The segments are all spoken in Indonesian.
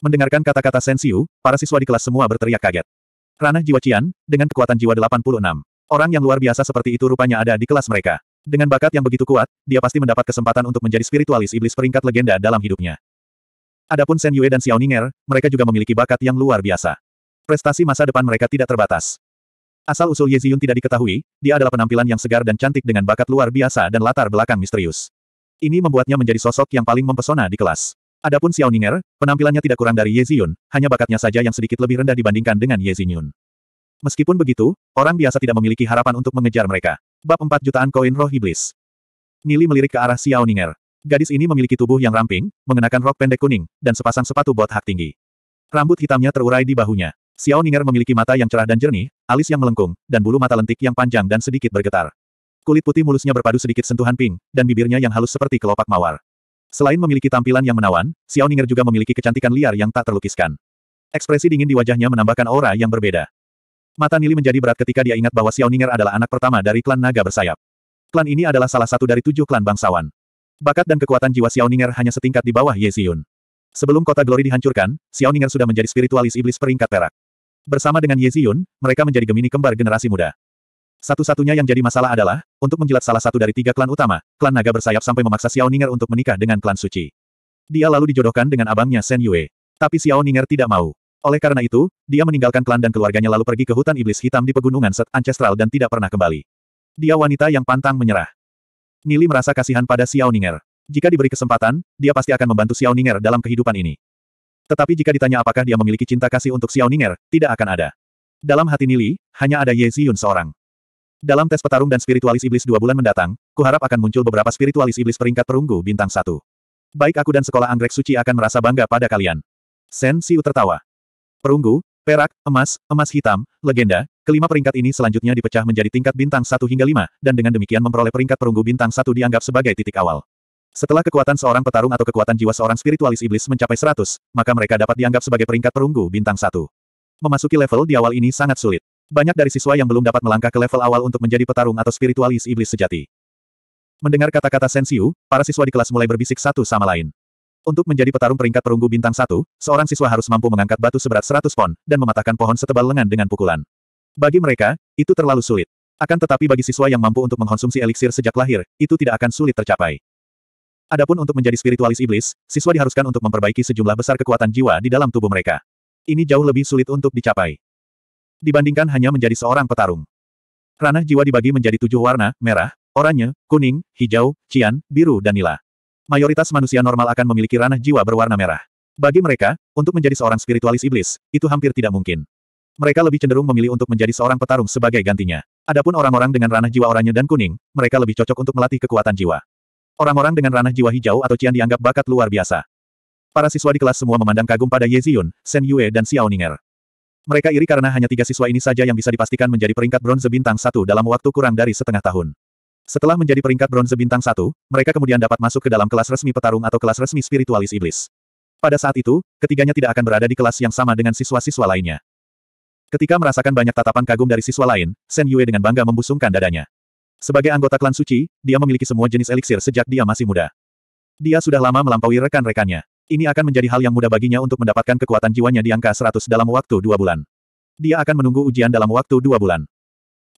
Mendengarkan kata-kata Shen Xiu, para siswa di kelas semua berteriak kaget. Ranah jiwa Qian, dengan kekuatan jiwa 86. Orang yang luar biasa seperti itu rupanya ada di kelas mereka. Dengan bakat yang begitu kuat, dia pasti mendapat kesempatan untuk menjadi spiritualis iblis peringkat legenda dalam hidupnya. Adapun Shen Yue dan Xiao Ninger, mereka juga memiliki bakat yang luar biasa. Prestasi masa depan mereka tidak terbatas. Asal-usul Ye Ziyun tidak diketahui, dia adalah penampilan yang segar dan cantik dengan bakat luar biasa dan latar belakang misterius. Ini membuatnya menjadi sosok yang paling mempesona di kelas. Adapun Xiao Ninger, penampilannya tidak kurang dari Ye Ziyun, hanya bakatnya saja yang sedikit lebih rendah dibandingkan dengan Ye Ziyun. Meskipun begitu, orang biasa tidak memiliki harapan untuk mengejar mereka. Bab 4 jutaan koin roh iblis. Nili melirik ke arah Xiao Ninger. Gadis ini memiliki tubuh yang ramping, mengenakan rok pendek kuning, dan sepasang sepatu bot hak tinggi. Rambut hitamnya terurai di bahunya. Xiao Ninger memiliki mata yang cerah dan jernih, alis yang melengkung, dan bulu mata lentik yang panjang dan sedikit bergetar. Kulit putih mulusnya berpadu sedikit sentuhan pink, dan bibirnya yang halus seperti kelopak mawar. Selain memiliki tampilan yang menawan, Xiao Ninger juga memiliki kecantikan liar yang tak terlukiskan. Ekspresi dingin di wajahnya menambahkan aura yang berbeda. Mata Nili menjadi berat ketika dia ingat bahwa Xiao Ninger adalah anak pertama dari klan naga bersayap. Klan ini adalah salah satu dari 7 klan bangsawan. Bakat dan kekuatan jiwa Xiao Ninger hanya setingkat di bawah Ye Ziyun. Sebelum kota Glory dihancurkan, Xiao Ninger sudah menjadi spiritualis iblis peringkat perak. Bersama dengan Ye Ziyun, mereka menjadi Gemini kembar generasi muda. Satu-satunya yang jadi masalah adalah, untuk menjilat salah satu dari 3 klan utama, klan naga bersayap sampai memaksa Xiao Ninger untuk menikah dengan klan suci. Dia lalu dijodohkan dengan abangnya Shen Yue. Tapi Xiao Ninger tidak mau. Oleh karena itu, dia meninggalkan klan dan keluarganya lalu pergi ke hutan iblis hitam di pegunungan Set Ancestral dan tidak pernah kembali. Dia wanita yang pantang menyerah. Nili merasa kasihan pada Xiao Ninger. Jika diberi kesempatan, dia pasti akan membantu Xiao Ninger dalam kehidupan ini. Tetapi jika ditanya apakah dia memiliki cinta kasih untuk Xiao Ninger, tidak akan ada. Dalam hati Nili, hanya ada Ye Ziyun seorang. Dalam tes petarung dan spiritualis iblis 2 bulan mendatang, kuharap akan muncul beberapa spiritualis iblis peringkat perunggu bintang 1. Baik aku dan sekolah anggrek suci akan merasa bangga pada kalian. Shen Xiu tertawa. Perunggu, perak, emas, emas hitam, legenda, kelima peringkat ini selanjutnya dipecah menjadi tingkat bintang 1 hingga 5, dan dengan demikian memperoleh peringkat perunggu bintang 1 dianggap sebagai titik awal. Setelah kekuatan seorang petarung atau kekuatan jiwa seorang spiritualis iblis mencapai 100, maka mereka dapat dianggap sebagai peringkat perunggu bintang 1. Memasuki level di awal ini sangat sulit. Banyak dari siswa yang belum dapat melangkah ke level awal untuk menjadi petarung atau spiritualis iblis sejati. Mendengar kata-kata Shen Xiu, para siswa di kelas mulai berbisik satu sama lain. Untuk menjadi petarung peringkat perunggu bintang 1, seorang siswa harus mampu mengangkat batu seberat 100 pon, dan mematahkan pohon setebal lengan dengan pukulan. Bagi mereka, itu terlalu sulit. Akan tetapi bagi siswa yang mampu untuk mengkonsumsi eliksir sejak lahir, itu tidak akan sulit tercapai. Adapun untuk menjadi spiritualis iblis, siswa diharuskan untuk memperbaiki sejumlah besar kekuatan jiwa di dalam tubuh mereka. Ini jauh lebih sulit untuk dicapai dibandingkan hanya menjadi seorang petarung. Ranah jiwa dibagi menjadi 7 warna, merah, oranye, kuning, hijau, cian, biru dan nila. Mayoritas manusia normal akan memiliki ranah jiwa berwarna merah. Bagi mereka, untuk menjadi seorang spiritualis iblis, itu hampir tidak mungkin. Mereka lebih cenderung memilih untuk menjadi seorang petarung sebagai gantinya. Adapun orang-orang dengan ranah jiwa oranye dan kuning, mereka lebih cocok untuk melatih kekuatan jiwa. Orang-orang dengan ranah jiwa hijau atau cian dianggap bakat luar biasa. Para siswa di kelas semua memandang kagum pada Ye Ziyun, Shen Yue dan Xiao Ninger. Mereka iri karena hanya 3 siswa ini saja yang bisa dipastikan menjadi peringkat bronze bintang 1 dalam waktu kurang dari setengah tahun. Setelah menjadi peringkat bronze bintang 1, mereka kemudian dapat masuk ke dalam kelas resmi petarung atau kelas resmi spiritualis iblis. Pada saat itu, ketiganya tidak akan berada di kelas yang sama dengan siswa-siswa lainnya. Ketika merasakan banyak tatapan kagum dari siswa lain, Shen Yue dengan bangga membusungkan dadanya. Sebagai anggota klan suci, dia memiliki semua jenis eliksir sejak dia masih muda. Dia sudah lama melampaui rekan-rekannya. Ini akan menjadi hal yang mudah baginya untuk mendapatkan kekuatan jiwanya di angka 100 dalam waktu 2 bulan. Dia akan menunggu ujian dalam waktu 2 bulan.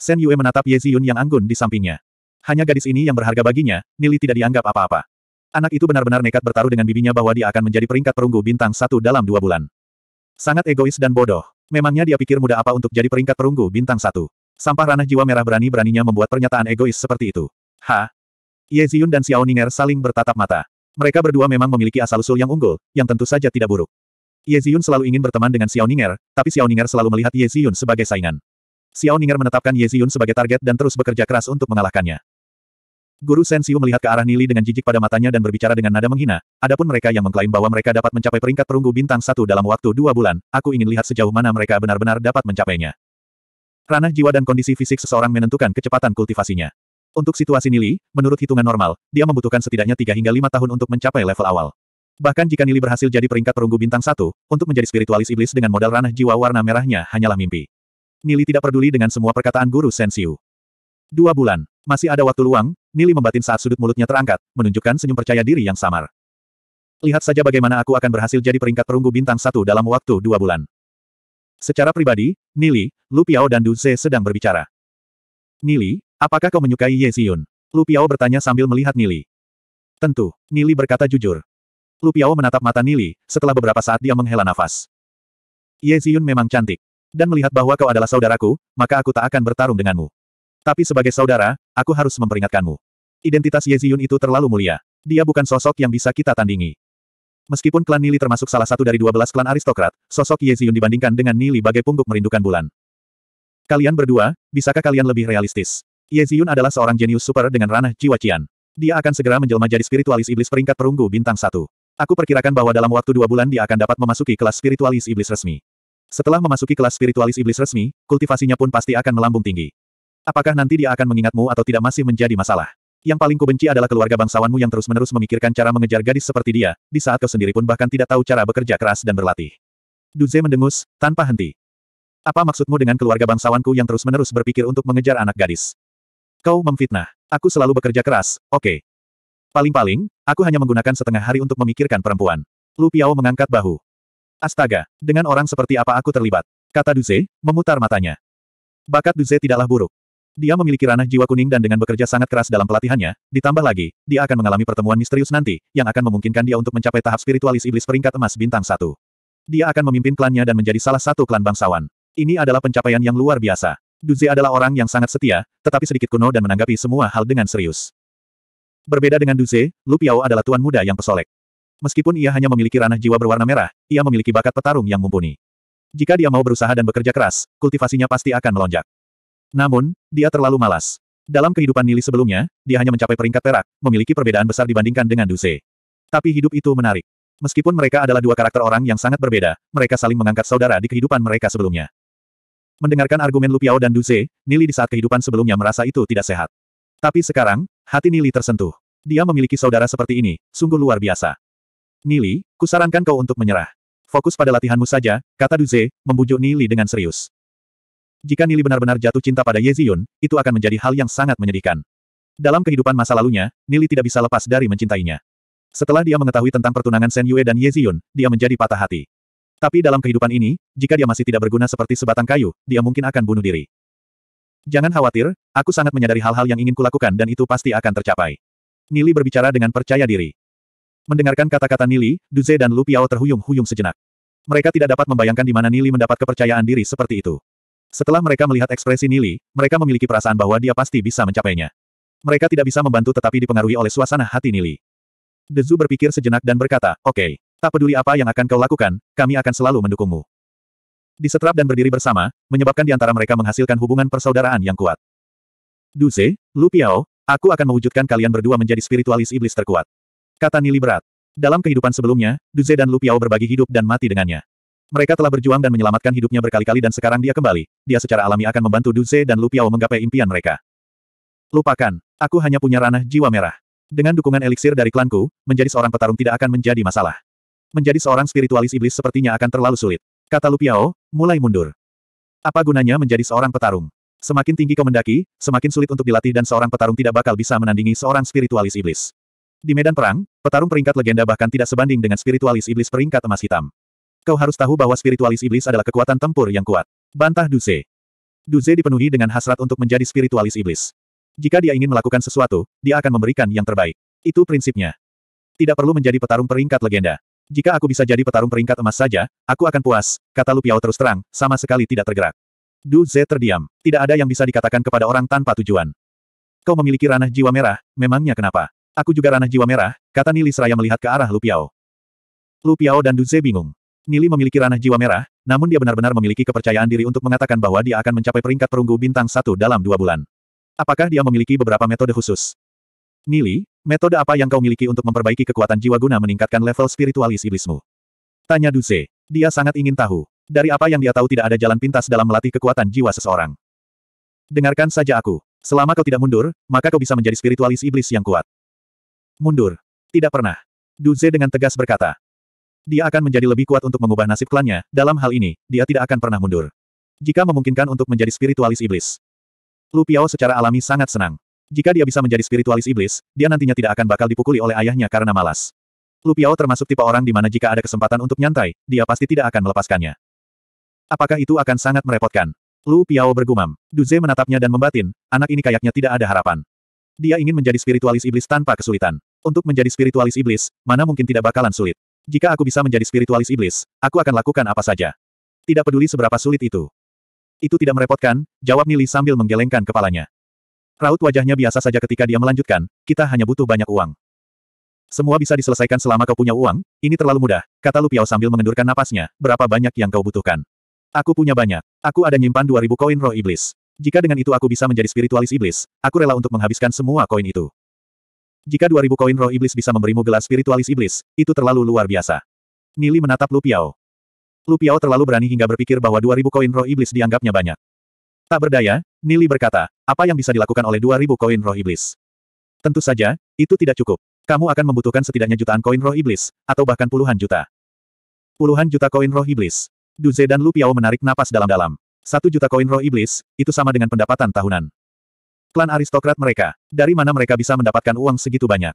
Shen Yue menatap Ye Ziyun yang anggun di sampingnya. Hanya gadis ini yang berharga baginya, Nili tidak dianggap apa-apa. Anak itu benar-benar nekat bertaruh dengan bibinya bahwa dia akan menjadi peringkat perunggu bintang 1 dalam 2 bulan. Sangat egois dan bodoh. Memangnya dia pikir mudah apa untuk jadi peringkat perunggu bintang 1. Sampah ranah jiwa merah berani-beraninya membuat pernyataan egois seperti itu. Ye Ziyun dan Xiao Ninger saling bertatap mata. Mereka berdua memang memiliki asal-usul yang unggul, yang tentu saja tidak buruk. Ye Ziyun selalu ingin berteman dengan Xiao Ninger, tapi Xiao Ninger selalu melihat Ye Ziyun sebagai saingan. Xiao Ninger menetapkan Ye Ziyun sebagai target dan terus bekerja keras untuk mengalahkannya. Guru Shen Xiu melihat ke arah Nili dengan jijik pada matanya dan berbicara dengan nada menghina. Adapun mereka yang mengklaim bahwa mereka dapat mencapai peringkat perunggu bintang 1 dalam waktu 2 bulan, aku ingin lihat sejauh mana mereka benar-benar dapat mencapainya. Ranah jiwa dan kondisi fisik seseorang menentukan kecepatan kultivasinya. Untuk situasi Nili, menurut hitungan normal, dia membutuhkan setidaknya 3 hingga 5 tahun untuk mencapai level awal. Bahkan jika Nili berhasil jadi peringkat perunggu bintang 1, untuk menjadi spiritualis iblis dengan modal ranah jiwa warna merahnya hanyalah mimpi. Nili tidak peduli dengan semua perkataan guru Shen Xiu. 2 bulan. Masih ada waktu luang, Nili membatin saat sudut mulutnya terangkat, menunjukkan senyum percaya diri yang samar. Lihat saja bagaimana aku akan berhasil jadi peringkat perunggu bintang 1 dalam waktu 2 bulan. Secara pribadi, Nili, Lu Piao dan Du Ze sedang berbicara. Nili, apakah kau menyukai Ye Ziyun? Lu Piao bertanya sambil melihat Nili. Tentu, Nili berkata jujur. Lu Piao menatap mata Nili, setelah beberapa saat dia menghela nafas. Ye Ziyun memang cantik. Dan melihat bahwa kau adalah saudaraku, maka aku tak akan bertarung denganmu. Tapi sebagai saudara, aku harus memperingatkanmu. Identitas Ye Ziyun itu terlalu mulia. Dia bukan sosok yang bisa kita tandingi. Meskipun klan Nili termasuk salah satu dari 12 klan aristokrat, sosok Ye Ziyun dibandingkan dengan Nili bagai pungguk merindukan bulan. Kalian berdua, bisakah kalian lebih realistis? Ye Ziyun adalah seorang jenius super dengan ranah jiwa Qian. Dia akan segera menjelma jadi spiritualis iblis peringkat perunggu bintang 1. Aku perkirakan bahwa dalam waktu 2 bulan dia akan dapat memasuki kelas spiritualis iblis resmi. Setelah memasuki kelas spiritualis iblis resmi, kultivasinya pun pasti akan melambung tinggi. Apakah nanti dia akan mengingatmu atau tidak masih menjadi masalah? Yang paling kubenci adalah keluarga bangsawanmu yang terus-menerus memikirkan cara mengejar gadis seperti dia, di saat kau sendiri pun bahkan tidak tahu cara bekerja keras dan berlatih. Du Ze mendengus, tanpa henti. Apa maksudmu dengan keluarga bangsawanku yang terus-menerus berpikir untuk mengejar anak gadis? Kau memfitnah. Aku selalu bekerja keras, oke. Paling-paling, aku hanya menggunakan setengah hari untuk memikirkan perempuan. Lu Piao mengangkat bahu. Astaga, dengan orang seperti apa aku terlibat? Kata Du Ze, memutar matanya. Bakat Du Ze tidaklah buruk. Dia memiliki ranah jiwa kuning dan dengan bekerja sangat keras dalam pelatihannya, ditambah lagi, dia akan mengalami pertemuan misterius nanti, yang akan memungkinkan dia untuk mencapai tahap spiritualis iblis peringkat emas bintang 1. Dia akan memimpin klannya dan menjadi salah satu klan bangsawan. Ini adalah pencapaian yang luar biasa. Du Ze adalah orang yang sangat setia, tetapi sedikit kuno dan menanggapi semua hal dengan serius. Berbeda dengan Du Ze, Lu Piao adalah tuan muda yang pesolek. Meskipun ia hanya memiliki ranah jiwa berwarna merah, ia memiliki bakat petarung yang mumpuni. Jika dia mau berusaha dan bekerja keras, kultivasinya pasti akan melonjak. Namun, dia terlalu malas. Dalam kehidupan Nili sebelumnya, dia hanya mencapai peringkat perak, memiliki perbedaan besar dibandingkan dengan Du Ze. Tapi hidup itu menarik. Meskipun mereka adalah dua karakter orang yang sangat berbeda, mereka saling mengangkat saudara di kehidupan mereka sebelumnya. Mendengarkan argumen Lu Piao dan Du Ze, Nili di saat kehidupan sebelumnya merasa itu tidak sehat. Tapi sekarang, hati Nili tersentuh. Dia memiliki saudara seperti ini, sungguh luar biasa. Nili, kusarankan kau untuk menyerah. Fokus pada latihanmu saja, kata Du Ze, membujuk Nili dengan serius. Jika Nili benar-benar jatuh cinta pada Ye Ziyun, itu akan menjadi hal yang sangat menyedihkan. Dalam kehidupan masa lalunya, Nili tidak bisa lepas dari mencintainya. Setelah dia mengetahui tentang pertunangan Shen Yue dan Ye Ziyun, dia menjadi patah hati. Tapi dalam kehidupan ini, jika dia masih tidak berguna seperti sebatang kayu, dia mungkin akan bunuh diri. Jangan khawatir, aku sangat menyadari hal-hal yang ingin kulakukan dan itu pasti akan tercapai. Nili berbicara dengan percaya diri. Mendengarkan kata-kata Nili, Du Ze dan Lu Piao terhuyung-huyung sejenak. Mereka tidak dapat membayangkan di mana Nili mendapat kepercayaan diri seperti itu. Setelah mereka melihat ekspresi Nili, mereka memiliki perasaan bahwa dia pasti bisa mencapainya. Mereka tidak bisa membantu tetapi dipengaruhi oleh suasana hati Nili. Dezu berpikir sejenak dan berkata, oke, tak peduli apa yang akan kau lakukan, kami akan selalu mendukungmu. Disetrap dan berdiri bersama, menyebabkan di antara mereka menghasilkan hubungan persaudaraan yang kuat. Du Ze, Lu Piao, aku akan mewujudkan kalian berdua menjadi spiritualis iblis terkuat. Kata Nili berat. Dalam kehidupan sebelumnya, Du Ze dan Lu Piao berbagi hidup dan mati dengannya. Mereka telah berjuang dan menyelamatkan hidupnya berkali-kali dan sekarang dia kembali. Dia secara alami akan membantu Du Ze dan Lu Piao menggapai impian mereka. Lupakan, aku hanya punya ranah jiwa merah. Dengan dukungan eliksir dari klanku, menjadi seorang petarung tidak akan menjadi masalah. Menjadi seorang spiritualis iblis sepertinya akan terlalu sulit. Kata Lu Piao, mulai mundur. Apa gunanya menjadi seorang petarung? Semakin tinggi kau mendaki, semakin sulit untuk dilatih dan seorang petarung tidak bakal bisa menandingi seorang spiritualis iblis. Di medan perang, petarung peringkat legenda bahkan tidak sebanding dengan spiritualis iblis peringkat emas hitam. Kau harus tahu bahwa spiritualis iblis adalah kekuatan tempur yang kuat. Bantah Du Ze. Du Ze dipenuhi dengan hasrat untuk menjadi spiritualis iblis. Jika dia ingin melakukan sesuatu, dia akan memberikan yang terbaik. Itu prinsipnya. Tidak perlu menjadi petarung peringkat legenda. Jika aku bisa jadi petarung peringkat emas saja, aku akan puas, kata Lu Piao terus terang, sama sekali tidak tergerak. Du Ze terdiam. Tidak ada yang bisa dikatakan kepada orang tanpa tujuan. Kau memiliki ranah jiwa merah, memangnya kenapa? Aku juga ranah jiwa merah, kata Nili seraya melihat ke arah Lu Piao. Lu Piao dan Du Ze bingung. Nili memiliki ranah jiwa merah, namun dia benar-benar memiliki kepercayaan diri untuk mengatakan bahwa dia akan mencapai peringkat perunggu bintang 1 dalam 2 bulan. Apakah dia memiliki beberapa metode khusus? Nili, metode apa yang kau miliki untuk memperbaiki kekuatan jiwa guna meningkatkan level spiritualis iblismu? Tanya Du Ze. Dia sangat ingin tahu. Dari apa yang dia tahu tidak ada jalan pintas dalam melatih kekuatan jiwa seseorang. Dengarkan saja aku. Selama kau tidak mundur, maka kau bisa menjadi spiritualis iblis yang kuat. Mundur. Tidak pernah. Du Ze dengan tegas berkata. Dia akan menjadi lebih kuat untuk mengubah nasib klannya, dalam hal ini, dia tidak akan pernah mundur. Jika memungkinkan untuk menjadi spiritualis iblis. Lu Piao secara alami sangat senang. Jika dia bisa menjadi spiritualis iblis, dia nantinya tidak akan bakal dipukuli oleh ayahnya karena malas. Lu Piao termasuk tipe orang di mana jika ada kesempatan untuk nyantai, dia pasti tidak akan melepaskannya. Apakah itu akan sangat merepotkan? Lu Piao bergumam. Du Ze menatapnya dan membatin, anak ini kayaknya tidak ada harapan. Dia ingin menjadi spiritualis iblis tanpa kesulitan. Untuk menjadi spiritualis iblis, mana mungkin tidak bakalan sulit. Jika aku bisa menjadi spiritualis iblis, aku akan lakukan apa saja. Tidak peduli seberapa sulit itu. Itu tidak merepotkan, jawab Nili sambil menggelengkan kepalanya. Raut wajahnya biasa saja ketika dia melanjutkan, kita hanya butuh banyak uang. Semua bisa diselesaikan selama kau punya uang, ini terlalu mudah, kata Lu Piao sambil mengendurkan napasnya, berapa banyak yang kau butuhkan? Aku punya banyak. Aku ada nyimpan 2000 koin roh iblis. Jika dengan itu aku bisa menjadi spiritualis iblis, aku rela untuk menghabiskan semua koin itu. Jika 2000 koin roh iblis bisa memberimu gelar spiritualis iblis, itu terlalu luar biasa. Nili menatap Lu Piao. Lu Piao terlalu berani hingga berpikir bahwa 2000 koin roh iblis dianggapnya banyak. Tak berdaya, Nili berkata, apa yang bisa dilakukan oleh 2000 koin roh iblis? Tentu saja, itu tidak cukup. Kamu akan membutuhkan setidaknya jutaan koin roh iblis, atau bahkan puluhan juta. Puluhan juta koin roh iblis. Du Ze dan Lu Piao menarik napas dalam-dalam. 1 juta koin roh iblis, itu sama dengan pendapatan tahunan. Klan aristokrat mereka, dari mana mereka bisa mendapatkan uang segitu banyak?